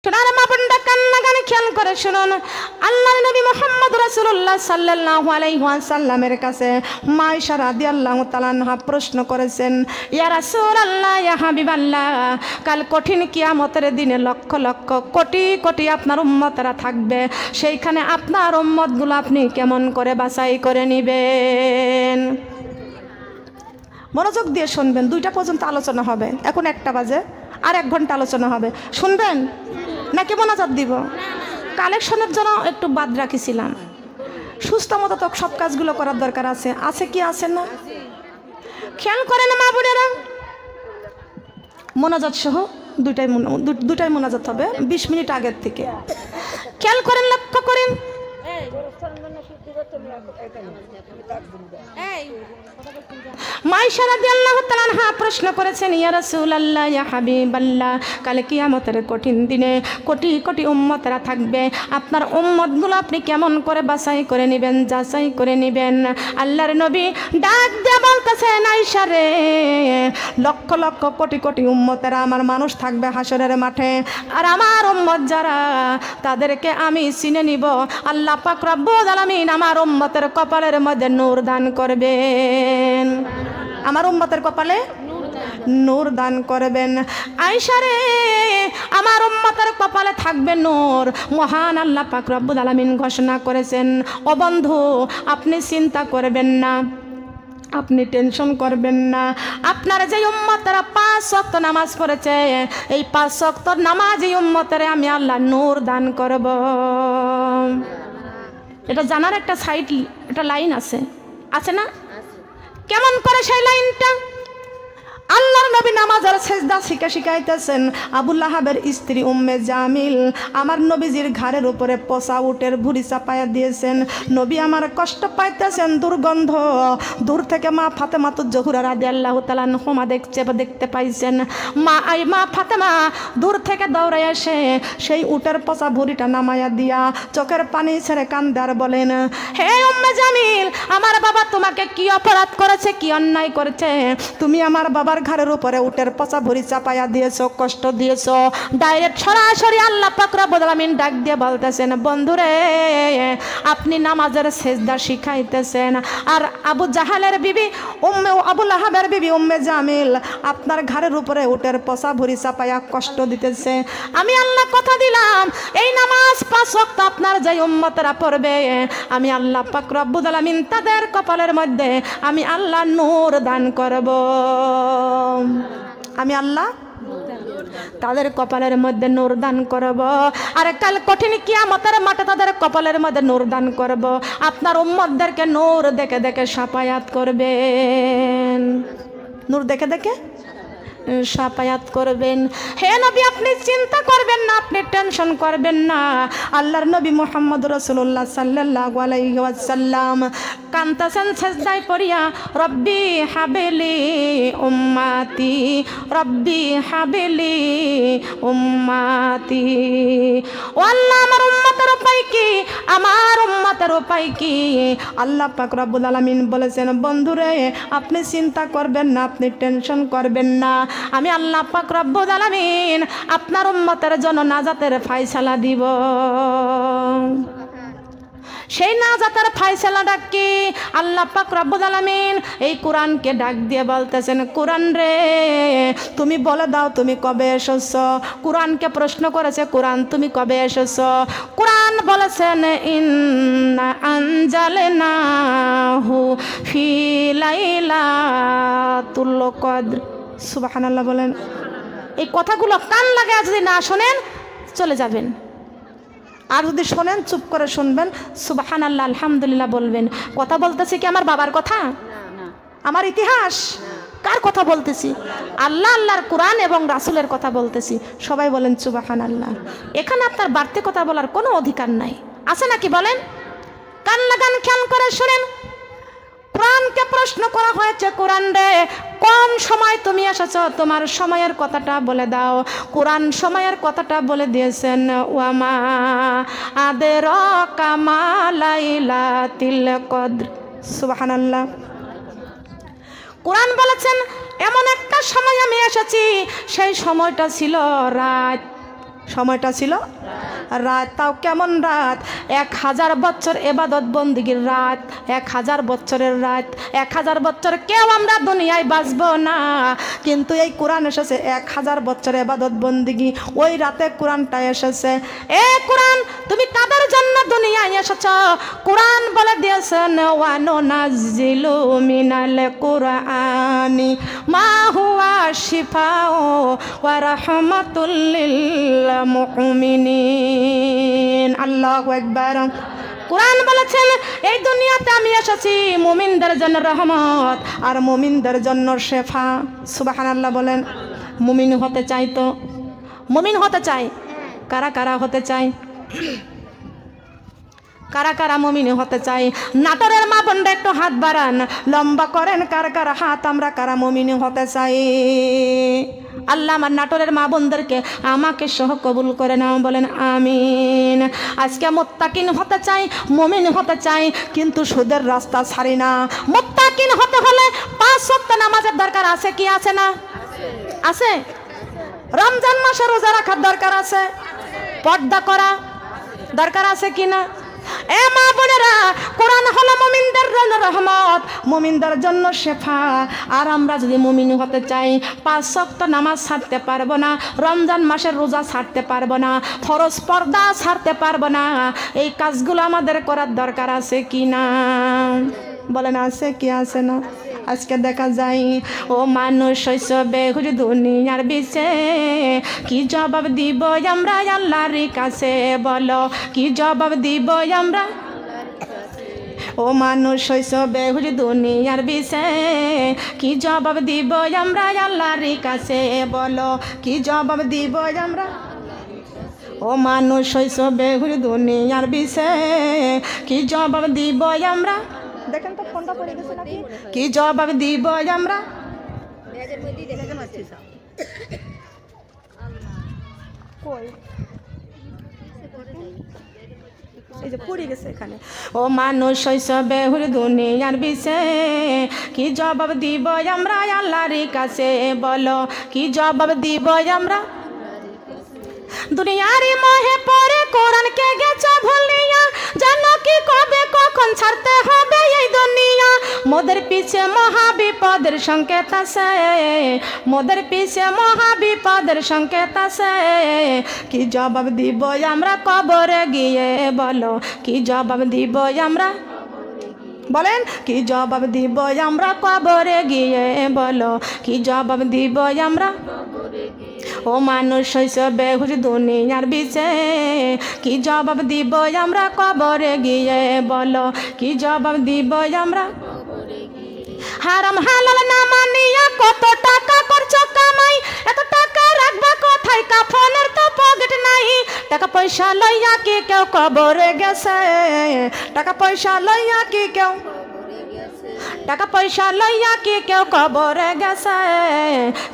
সোনার মা বোনরা কান্না গানে খেয়াল করে শুনুন, আল্লাহর নবী মুহাম্মদ রাসূলুল্লাহ সাল্লাল্লাহু আলাইহি ওয়াসাল্লামের কাছে মা আয়েশা রাদিয়াল্লাহু তাআলা আনহা প্রশ্ন করেছেন, ইয়া রাসূলুল্লাহ, ইয়া হাবিবাল্লাহ, কাল কঠিন কিয়ামতের দিনে লক্ষ লক্ষ কোটি কোটি আপনার উম্মতরা থাকবে, সেইখানে আপনার উম্মতগুলো আপনি কেমন করে বাছাই করে নেবেন? মনোযোগ দিয়ে শুনবেন, 2টা পর্যন্ত আলোচনা হবে, এখন 1টা বাজে, আর 1 ঘন্টা আলোচনা হবে, শুনবেন নাকি মোনাজাত দিব? কালেকশনের জন্য একটু বাদ রাখিছিলাম, সুস্থ মতো তো সব কাজগুলো করার দরকার আছে, আছে কি আছে না? খেয়াল করেন মা বোনেরা, মোনাজাত সহ 2টাই মোনাজাত হবে 20 মিনিট আগের থেকে। খেয়াল করেন, লক্ষ্য করেন। মা আয়েশা রাদিয়াল্লাহু তাআলা আনহা প্রশ্ন করেছেন, ইয়া রাসূলুল্লাহ, ইয়া হাবিবাল্লাহ, কাল কিয়ামতের কঠিন দিনে কোটি কোটি উম্মতরা থাকবে, আপনার উম্মতগুলো আপনি কেমন করে বাছাই করে নেবেন, যাচাই করে নেবেন? আল্লাহর নবী ডাক দিয়ে বলতেছেন, আয়েশা রে, লক্ষ লক্ষ কোটি কোটি উম্মতেরা আমার মানুষ থাকবে হাসরের মাঠে, আর আমার উম্মত যারা তাদেরকে আমি চিনে নিব। আল্লাহ পাক রব্বুল আলামিন আমার উম্মতের কপালের মধ্যে নূর দান করবেন, আমার উম্মতের কপালে নূর দান করবেন। আয়েশা রে, আমার উম্মতের কপালে থাকবে নূর। মহান আল্লাহ পাক রব্বুল আলামিন ঘোষণা করেছেন, ও বন্ধু, আপনি চিন্তা করবেন না, আপনি টেনশন করবেন না, আপনার যে উম্মতরা 5 ওয়াক্ত নামাজ পড়েছে, এই 5 ওয়াক্ত নামাজি উম্মতরে আমি আল্লাহ নূর দান করব। এটা জানার একটা সাইড, একটা লাইন আছে, আছে না? কেমন করে সেই লাইনটা? আল্লাহর নবী নামাজের সেজদা শিখাইতেছেন। আবু লাহাবের স্ত্রী উম্মে জামিল আমার নবীজির ঘাড়ের উপরে পচা উটের ভুঁড়ি চাপায়া দিয়েছেন। নবী আমার কষ্ট পাইতেছেন, দুর্গন্ধ। দূর থেকে মা ফাতেমাতুজ জোহরা রাদিয়াল্লাহু তাআলা আনহা দেখতে পাইছেন। মা ফাতেমা দূর থেকে দৌড়ে এসে সেই উটের পচা ভুঁড়িটা নামায়া দিয়া চোখের পানি ছেড়ে কান্দে আর বলেন, হে উম্মে জামিল, আমার বাবা তোমাকে কি অপরাধ করেছে, কি অন্যায় করেছে? তুমি আমার বাবার ঘরের উপরে উটের পচা ভুঁড়ি চাপাইয়া দিয়েছো, কষ্ট দিয়েছো। ডাইরেক্ট সরাসরি আল্লাহ পাক রব্বুল আলামিন ডাক দিয়ে বলতেছেন, বন্ধুরে, আপনি নামাজের সেজদা শিখাইতেছেন, আর আবু জাহালের বিবি আবু লাহাবের বিবি উম্মে জামিল আপনার ঘরের উপরে উটের পচা ভুঁড়ি চাপাইয়া কষ্ট দিতেছে। আমি আল্লাহ কথা দিলাম, এই নামাজ 5 ওয়াক্ত আপনার যে উম্মতরা পড়বে, আমি আল্লাহ পাক রব্বুল আলামিন তাদের কপালের মধ্যে আমি আল্লাহ নূর দান করব। আমি আল্লাহ তাদের কপালের মধ্যে নূর দান করব, আর কাল কঠিন কিয়ামতের মাঠে তাদের কপালের মধ্যে নূর দান করব। আপনার উম্মতদেরকে নূর দেখে দেখে সাফায়াত করবেন, নূর দেখে দেখে সাফায়াত করবেন। হে নবী, আপনি চিন্তা করবেন না, আপনি টেনশন করবেন না। আল্লাহর নবী মুহাম্মদ রাসূলুল্লাহ সাল্লাল্লাহু আলাইহি ওয়াসাল্লাম কান্তাছেন সেজদায় পড়িয়া, রব্বি হাবিলি উম্মতি, রব্বি হাবিলি উম্মতি। ও আল্লাহ, আমার উম্মতের উপায় কি, আমার উম্মতের উপায় কি? আল্লাহ পাক রব্বুল আলামিন বলেছেন, বন্ধুরে, আপনি চিন্তা করবেন না, আপনি টেনশন করবেন না, আমি আল্লাহ পাক রব্বুল আলামিন আপনার উম্মতের জন্য নাজাতের ফয়সালা দিব। সেই নাজাতের ফয়সালাটা কি? আল্লাহ পাক রব্বুল আলামিন এই কোরআনকে ডাক দিয়ে বলতেছেন, কোরআন রে, তুমি বলে দাও তুমি কবে এসেছো। কোরআনকে প্রশ্ন করেছে, কোরআন তুমি কবে এসেছো? কোরআন বলেছেন, ইন্না আনজালনাহু ফি লাইলাতুল কদর। সুবহানাল্লাহ বলেন। এই কথাগুলো কান লাগায় যদি না শোনেন চলে যাবেন, আর যদি শোনেন চুপ করে শুনবেন, সুবহানাল্লাহ আলহামদুলিল্লাহ বলবেন। কথা বলতেছি কি আমার বাবার কথা, আমার ইতিহাস? কার কথা বলতেছি? আল্লাহ, আল্লাহর কোরআন এবং রাসূলের কথা বলতেছি। সবাই বলেন সুবহানাল্লাহ। এখানে আপনার বাড়তি কথা বলার কোনো অধিকার নাই, আছে নাকি বলেন? কান লাগান, খেয়াল করে শুনেন। কোরআনকে প্রশ্ন করা হয়েছে, কোরআন রে, কোন সময় তুমি এসেছো, তোমার সময়ের কথাটা বলে দাও। কোরআন সময়ের কথাটা বলে দিয়েছেন, ওয়ামা আদরাকা মা লাইলাতুল কদর। সুবহানাল্লাহ। কোরআন বলেছেন, এমন একটা সময় আমি এসেছি, সেই সময়টা ছিল রাত। সময়টা ছিল রাত। তাও কেমন রাত? 1000 বছর এবাদত বন্দিগির রাত, 1000 বছরের রাত। 1000 বছর কেউ আমরা দুনিয়ায় বাঁচবো না, কিন্তু এই কোরআন এসেছে 1000 বছর এবাদত বন্দিগি, ওই রাতে কোরআনটা এসেছে। এ কোরআন তুমি কাদের জন্য দুনিয়ায় এসেছ? কোরআন বলে দিয়েছেন ওয়ানুনাজ্জিলু মিনাল কুরআনি মা হুয়া শিফাউ ওয়া রাহমাতুল লিল মুমিনিন। আল্লাহু আকবার। কোরআন বলেছেন এই দুনিয়াতে আমি এসেছি মুমিনদের জন্য রহমত আর মুমিনদের জন্য শেফা। সুবহানাল্লাহ বলেন। মুমিন হতে চাই তো? মুমিন হতে চাই? কারা কারা হতে চাই? কারা কারা মুমিন হতে চাই? নাটোরের মা বোনরা একটু হাত বাড়ান, লম্বা করেন কারা কারা হাত, আমরা কারা মুমিন হতে চাই? আল্লাহ আমার নাটোরের মা বোনদেরকে আমাকে সহ কবুল করে নাও, বলেন আমিন। আজকে মুত্তাকিন হতে চাই, মুমিন হতে চাই, কিন্তু সুদের রাস্তা ছাড়ি না। মুত্তাকিন হতে হলে 5 ওয়াক্ত নামাজের দরকার আছে কি আছে না? আছে। রমজান মাসে রোজা রাখার দরকার আছে, পর্দা করা দরকার আছে কি না? এ মা বোনেরা, কোরআন হলো মুমিনদের জন্য রহমত, মুমিনদের জন্য শেফা। আর আমরা যদি মুমিন হতে চাই 5 ওয়াক্ত নামাজ ছাড়তে পারবো না, রমজান মাসের রোজা ছাড়তে পারবো না, ফরজ পর্দা ছাড়তে পারবো না। এই কাজগুলো আমাদের করার দরকার আছে কি না? বলেন আছে কি আছে না? আজকে দেখা যায় ও মানুষ হইছ বেহুশ দুনিয়ার বিছে, কি জবাব দিব আমরা আল্লাহর কাছে? বলো কি জবাব দিব আমরা? ও মানুষ হইছ বেহুশ দুনিয়ার বিছে, কি জবাব দিব আমরা আল্লাহর কাছে? বলো কি জবাব দিব আমরা? ও মানুষ হইছ বেহুশ দুনিয়ার বিছে, কি জবাব দিব আমরা? দেখেন তো ফোনটা পড়ে গেছে নাকি? কি জবাব দিব আমরা? এই যে পড়ে গেছে এখানে। ও মানুষ হইছ বেহুশ দুনিয়ার বিছে, কি জবাব দিব আমরা আল্লাহর কাছে? বলো কি জবাব দিব আমরা? দুনিয়ারি মোহে পরে কোরআনকে গেছো ভুলিয়া, জানো কি কবে কখন ছাড়তে হবে এই দুনিয়া। মোদের পিছে মহাবিপদের সংকেত আছে, মোদের পিছে মহাবিপদের সংকেত আছে। কি জবাব দিব আমরা কবরে গিয়ে? বলো কি জবাব দিব আমরা? বলেন কি জবাব দিব আমরা কবরে গিয়ে? বলো কি জবাব দিব আমরা? ও মানুষ হইছ বেহুশ দুনিয়ার বিছে, কি জবাব দিব আমরা কবরে গিয়ে? বলো কি জবাব দিব আমরা? হারাম হালাল না মানিয়া কত টাকা করছো কামাই, এত টাকা রাখবা কোথায়? কাফনের তো পকেট নাই। টাকা পয়সা লইয়া কি কেউ কবরে গেছে? টাকা পয়সা লইয়া কি কেউ, টাকা পয়সা লইয়া কি কেউ কবরে গেছে?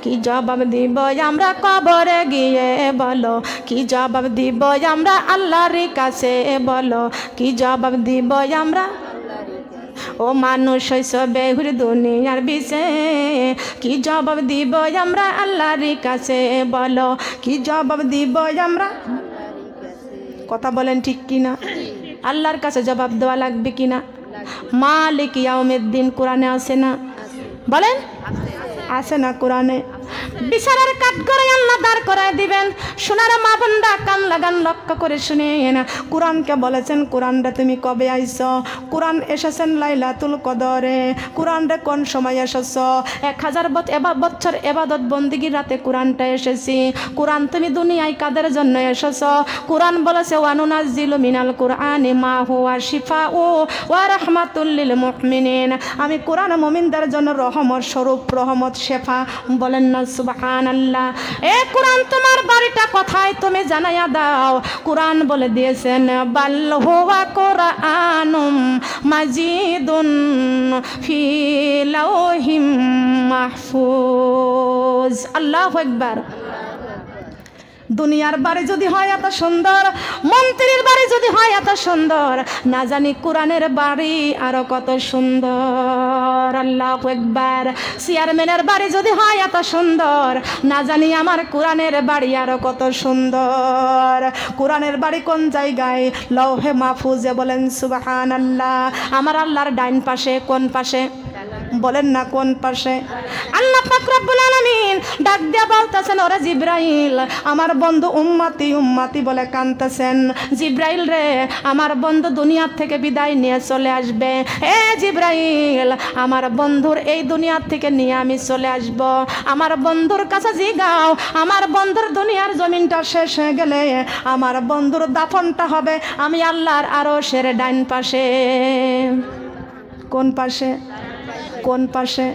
কি জবাব দিব আমরা কবরে গিয়ে? বলো কি জবাব দিব আমরা আল্লাহর কাছে? বলো কি জবাব দিব আমরা? ও মানুষ হইছ বেহুশ দুনিয়ার বিছে, কি জবাব দিব আমরা আল্লাহর কাছে? বলো কি জবাব দিব আমরা? কথা বলেন ঠিক কিনা? আল্লাহর কাছে জবাব দেওয়া লাগবে কিনা? মালিক ইয়াউমিদ্দিন কোরআনে আছে না? বলেন আছে না কোরআনে? বিচারের কাঠগড়ায় আল্লাহ দাঁড় করায় দিবেন। সোনার মা বোনরা কান লাগান, লক্ষ্য করে শুনেন। কোরআনকে বলেছেন কোরআনটা তুমি কবে আইছ? কোরআন এসেছেন লাইলাতুল কদরে। কোরআনটা কোন সময় এসেছ? 1000 বছর এবাদত বন্দিগির রাতে কোরআনটা এসেছি। কোরআন তুমি দুনিয়ায় কাদের জন্য এসেছ? কোরআন বলেছে ওয়ানুনাজ্জিলু মিনাল কুরআনি মা হুয়া শিফাউ ওয়া রাহমাতুল লিল মুমিনিন। আমি কোরআন মুমিনদের জন্য রহমত স্বরূপ, রহমত শেফা। বলেন না সুবহানাল্লাহ। এ কোরআন তোমার বাড়িটা কোথায় তুমি জানাইয়া দাও। কোরআন বলে দিয়েছেন বাল হুয়া কুরআনুম মাজিদুন ফি লাওহিম মাহফুজ। আল্লাহু আকবার। দুনিয়ার বাড়ি যদি হয় এত সুন্দর, মন্ত্রীর বাড়ি যদি হয় এত সুন্দর, না জানি কোরআনের বাড়ি আরো কত সুন্দর। আল্লাহু আকবার। চেয়ারম্যানের বাড়ি যদি হয় এত সুন্দর, না জানি আমার কোরআনের বাড়ি আরো কত সুন্দর। কোরআনের বাড়ি কোন জায়গায়? লৌহে মাহফুজে। বলেন সুবহানাল্লাহ। আমার আল্লাহর ডাইন পাশে। কোন পাশে? বলেন না কোন পাশে? আল্লাহ পাক রব্বুল আলামিন ডাক দিয়া বলতেছেন, ওরে জিব্রাইল, আমার বন্ধু উম্মতি উম্মতি বলে কাঁদতেছেন। জিব্রাইল রে, আমার বন্ধু দুনিয়ার থেকে বিদায় নিয়ে চলে আসবে। এ জিব্রাইল, আমার বন্ধুর এই দুনিয়ার থেকে নিয়ে আমি চলে আসব। আমার বন্ধুর কাছে জিগাও, আমার বন্ধুর দুনিয়ার জমিনটা শেষ হয়ে গেলে আমার বন্ধুর দাফনটা হবে আমি আল্লাহর আরশের ডান পাশে। কোন পাশে? কোন পাশে?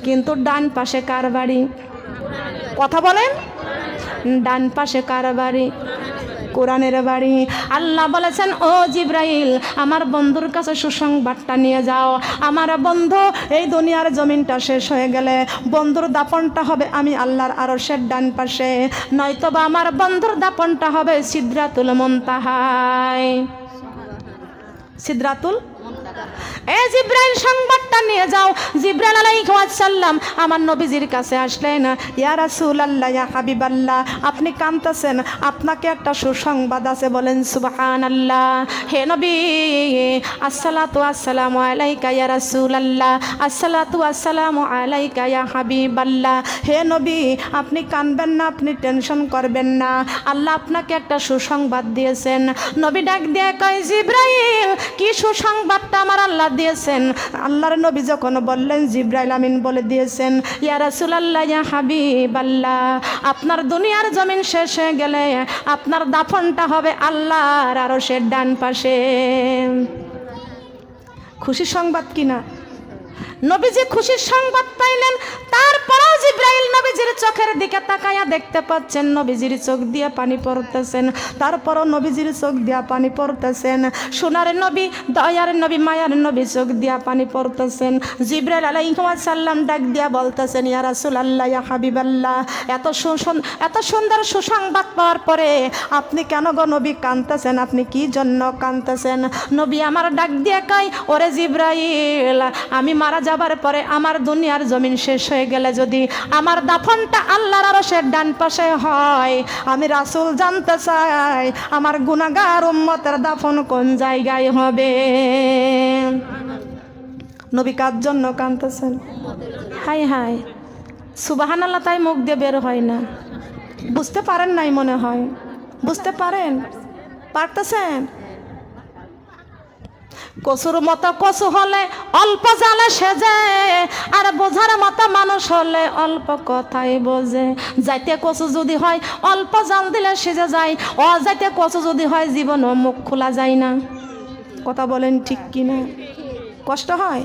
কিন্তু ডান পাশে কার বাড়ি? কথা বলেন। ডান পাশে কার বাড়ি? কোরআনের বাড়ি। আল্লাহ বলেছেন, ও জিব্রাইল, আমার বন্ধুর কাছে সুসংবাদটা নিয়ে যাও। আমার বন্ধু এই দুনিয়ার জমিনটা শেষ হয়ে গেলে বন্ধুর দাপনটা হবে আমি আল্লাহর আরশের ডান পাশে, নয়তোবা আমার বন্ধুর দাপনটা হবে সিদরাতুল মুনতাহায়। সিদরাতুল। এ জিব্রাইল, সংবাদটা নিয়ে যাও। জিব্রাইল আলাইহিস সালাম আমার নবীজির কাছে আসলেন। ইয়া রাসূলুল্লাহ, ইয়া হাবিবাল্লাহ, আপনি কাঁদতেছেন, আপনাকে একটা সুসংবাদ আছে। বলেন সুবহানাল্লাহ। হে নবী, আসসালাতু আসসালামু আলাইকা ইয়া রাসূলুল্লাহ, আসসালাতু আসসালামু আলাইকা ইয়া হাবিবাল্লাহ। হে নবী, আপনি কাঁদবেন না, আপনি টেনশন করবেন না, আল্লাহ আপনাকে একটা সুসংবাদ দিয়েছেন। নবী ডাক দিয়ে কয়, জিব্রাইল, কি সুসংবাদটা আমার আল্লাহ দিয়েছেন? আল্লাহর নবী যখন বললেন, জিব্রাইল আমিন বলে দিয়েছেন, ইয়া রাসূলুল্লাহ, ইয়া হাবিবাল্লাহ, আপনার দুনিয়ার জমিন শেষ হয়ে গেলে আপনার দাফনটা হবে আল্লাহর আরশের ডান পাশে। খুশির সংবাদ কিনা? নবীজি খুশির সংবাদ পাইলেন। তারপরেও জিব্রাইল নবীজির চোখের দিকে তাকায়া দেখতে পাচ্ছেন নবীজির চোখ দিয়ে পানি পড়তেছেন। তারপরও নবীজির চোখ দিয়া পানি পড়তেছেন। সোনার নবী, দয়ার নবী, মায়ার নবী চোখ দিয়া পানি পড়তেছেন। জিব্রাইল আলাইহিস সালাম ডাক দিয়া বলতেছেন, ইয়া রাসূলুল্লাহ, ইয়া হাবিবাল্লাহ, এত সুন্দর সুসংবাদ পাওয়ার পরে আপনি কেন গো নবী কাঁদতেছেন? আপনি কি জন্য কাঁদতেছেন? নবী আমার ডাক দিয়ে কয়, ওরে জিব্রাইল, আমি মারা যাবার পরে আমার দুনিয়ার জমিন শেষ হয়ে গেলে যদি আমার দাফনটা আল্লাহর আরশের ডান পাশে হয়, আমি রাসূল জানতে চাই আমার গুনাহগার উম্মতের দাফন কোন জায়গায় হবে। নবী কার জন্য কাঁদতেছেন? হাই হাই সুবহানাল্লাহ। তাই মুখ দিয়ে বের হয় না। বুঝতে পারেন নাই মনে হয়। বুঝতে পারেন? পারতেছেন? কচুর মতো কচু হলে অল্প জালে সেজে, আর বোঝার মতো মানুষ হলে অল্প কথাই বোঝে। যাইতে কচু যদি হয় অল্প জাল দিলে সেজে যায়, অযাইতে কচু যদি হয় জীবনও মুখ খোলা যায় না। কথা বলেন ঠিক কিনা? কষ্ট হয়?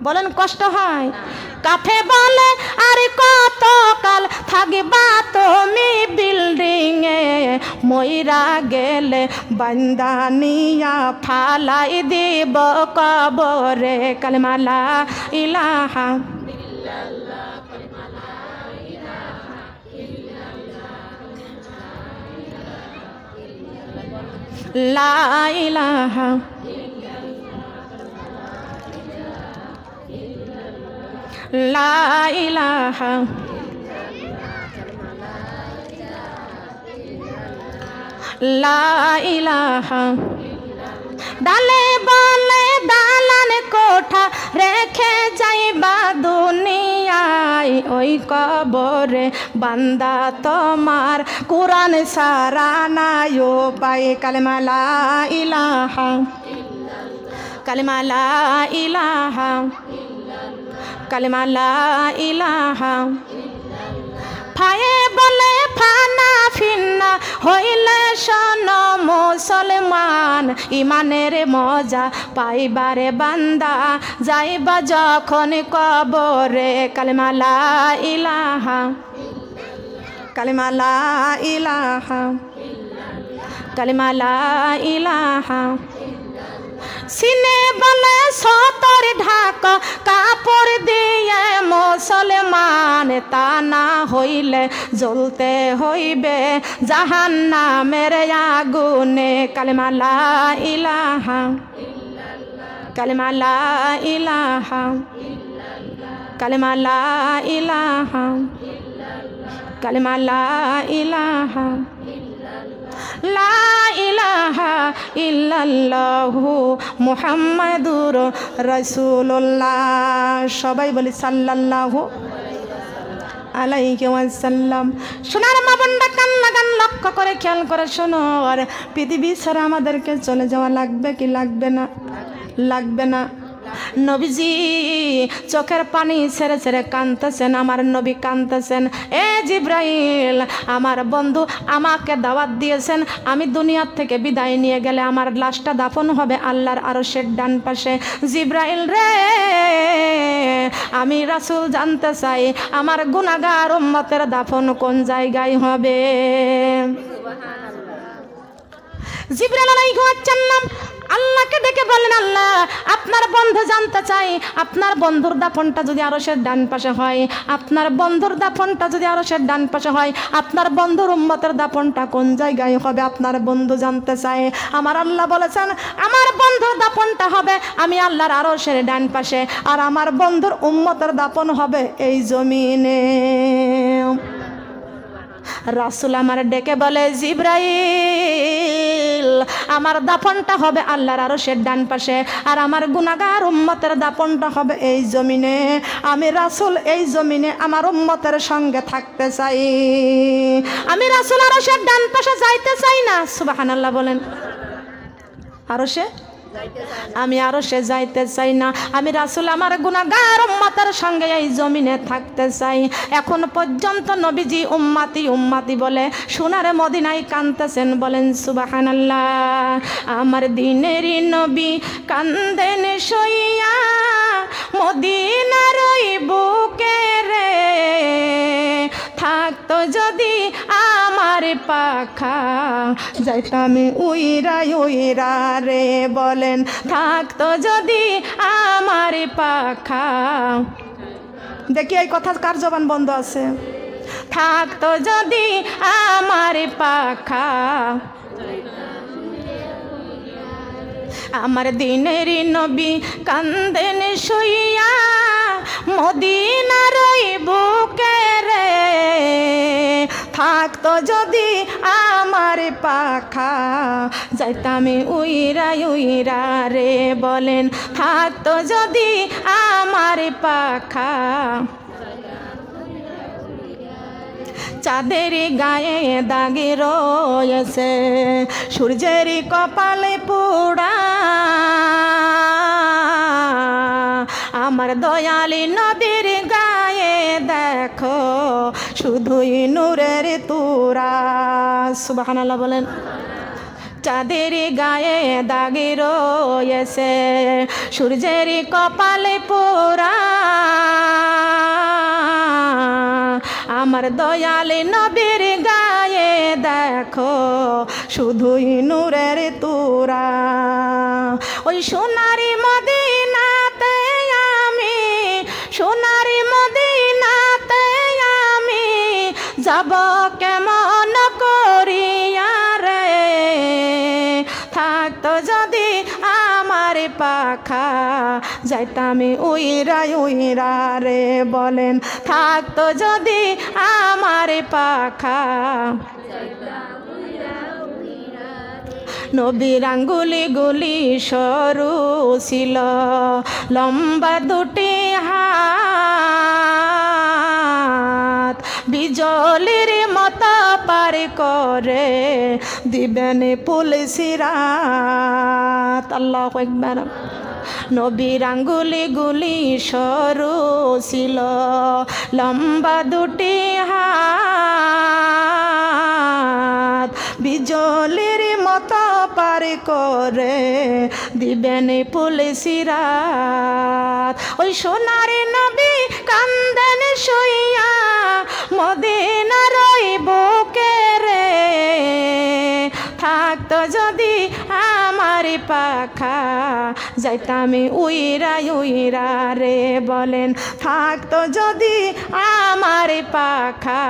বলেন কষ্ট হয়? কাঠে বলে আর কত কাল থাকবা তুমি বিল্ডিং এ, মইরা গেলে বান্দানিয়া ফালাই দিব কবরে। কালেমা লা ইলাহা ইল্লাল্লাহ, কালেমা লা ইলাহা ইল্লাল্লাহ, লা ইলাহা লা ইলাহা লা ইলাহা। ডালে বলে দালান কোঠা রেখে যাইবা দুনিয়ায়, ওই কবরে বান্দা তোমার কোরআন সারা নাই পায়। কালেমা লা ইলাহা, কালেমা লা ইলাহা, কালেমা লা ইলাহা। ফায়ে বলে ফানা ফিন্না হইলে শোন মুসলমান, ইমানের মজা পাইবারে বান্দা যাইবা যখন কবরে। কালেমা লা ইলাহা, কালেমা লা ইলাহা, কালেমা লা ইলাহা। সিনে বলে সতর ঢাকা কাপড় দিয়ে মুসলমান, তা না হইলে জ্বলতে হইবে জাহান্নামের আগুনে। কালেমা লা ইলাহা, কালেমা লা ইলাহা, কালেমা লা ইলাহা, কালেমা লা ইলাহা, লা ইলাহা ইল্লাল্লাহু মুহাম্মাদুর রাসূলুল্লাহ। সবাই বলি সাল্লাল্লাহু আলাইহি ওয়াসাল্লাম। সোনার মা বোনরা কান লাগান, লক্ষ্য করে খেয়াল করে শোনো। আর পৃথিবী ছাড়া আমাদেরকে চলে যাওয়া লাগবে কি লাগবে না? লাগবে না। নবীজি চোখের পানি ছেড়ে ছেড়ে কাঁদতেছেন, আমার নবী কাঁদতেছেন। এ জিব্রাইল, আমার বন্ধু আমাকে দাওয়াত দিয়েছেন, আমি দুনিয়ার থেকে বিদায় নিয়ে গেলে আমার লাশটা দাফন হবে আল্লাহর আরশের ডান পাশে। জিব্রাইল রে, আমি রাসূল জানতে চাই আমার গুনাহগার উম্মতের দাফন কোন জায়গায় হবে? জিব্রাইল আলাইহিস সালাম আল্লাহকে ডেকে বললেন, আল্লাহ আপনার বন্ধু জানতে চাই আপনার বন্ধুর দাফনটা যদি আরশের ডান পাশে হয়, আপনার বন্ধুর দাফনটা যদি আরশের ডান পাশে হয়, আপনার বন্ধুর উম্মতের দাফনটা কোন জায়গায় হবে? আপনার বন্ধু জানতে চায়। আমার আল্লাহ বলেছেন আমার বন্ধুর দাফনটা হবে আমি আল্লাহর আরশের ডান পাশে, আর আমার বন্ধুর উম্মতের দাফন হবে এই জমিনে। রাসূল আমার ডেকে বলে, জিব্রাইল আমার দাফনটা হবে আল্লাহর আরশের ডান পাশে, আর আমার গুনাহগার উম্মতের দাফনটা হবে এই জমিনে। আমি রাসূল এই জমিনে আমার উম্মতের সঙ্গে থাকতে চাই, আমি রাসূল আরশের ডান পাশে যাইতে চাই না। সুবহানাল্লাহ বলেন। আরশে আমি আরশে যাইতে চাই না, আমি রাসূল আমার গুনাহগার উম্মতের সঙ্গে এই জমিনে থাকতে চাই। এখন পর্যন্ত নবীজি উম্মতি উম্মতি বলে সোনার মদিনায় কাঁদতেছেন, বলেন সুবহানাল্লাহ। আমার দিনেরই নবী কান্দেন সইয়া মদিনার ওই বুকে রে, থাকতো যদি আমার পাখা যাইতাম উইরা উইরা রে। বলেন থাকতো যদি আমার পাখা। দেখি এই কথা কার জবান বন্ধ আছে? থাকতো যদি আমার পাখা, আমার দিনের নবী কান্দেন শুইয়া মদিনার ওই বুকে রে, থাকতো যদি আমার পাখা যাইতাম উইরা উইরা রে। বলেন থাকতো যদি আমার পাখা। চাঁদের গায়ে দাগে রয়েছে সূর্যের কপালে পোড়া, আমার দয়ালি নবীর গায়ে দেখো শুধুই নূরের তোরা। সুবহানাল্লাহ বলেন। চাঁদের গায়ে দাগে রয়েছে সূর্যের কপালে পোড়া, আমার দয়ালে নবীর গায়ে দেখো শুধুই নূরের তোরা। ওই সোনারি মদিনাতে আমি, সোনারি মদিনাতে আমি যাব কেমন করিয়া রে, থাকতো যদি আমার পাখা যাইতাম উইরা উইরা রে। বলেন থাকতো যদি আমার পাখা। নবীর আঙ্গুলি গুলি সরু ছিল, লম্বা দুটি হাত বিজলির মতো পার করে দিবেন পুলিশিরাত। আল্লাহু আকবার। নবীর আঙ্গুলি গুলি সরু ছিল, লম্বা দুটি হাত বিজলির মতো পার করে দিবেন পুলিশিরাত। ওই সোনারি নবী কান্দেন শুইয়া মদিনার ওই বুকে রে, থাকতো যদি আমার পাখা যাইতামি উইরা উইরা রে বলেন থাকতো যদি আমার পাখা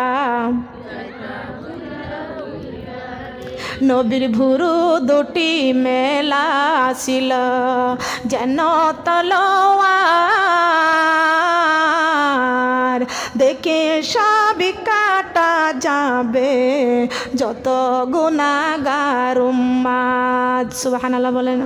নবীর ভুরু দুটি মেলা ছিল যেন তলোয়ার দেখে সবই কাটা যাবে যত গুনাহগার উম্মাত সুবহানাল্লাহ বলেন।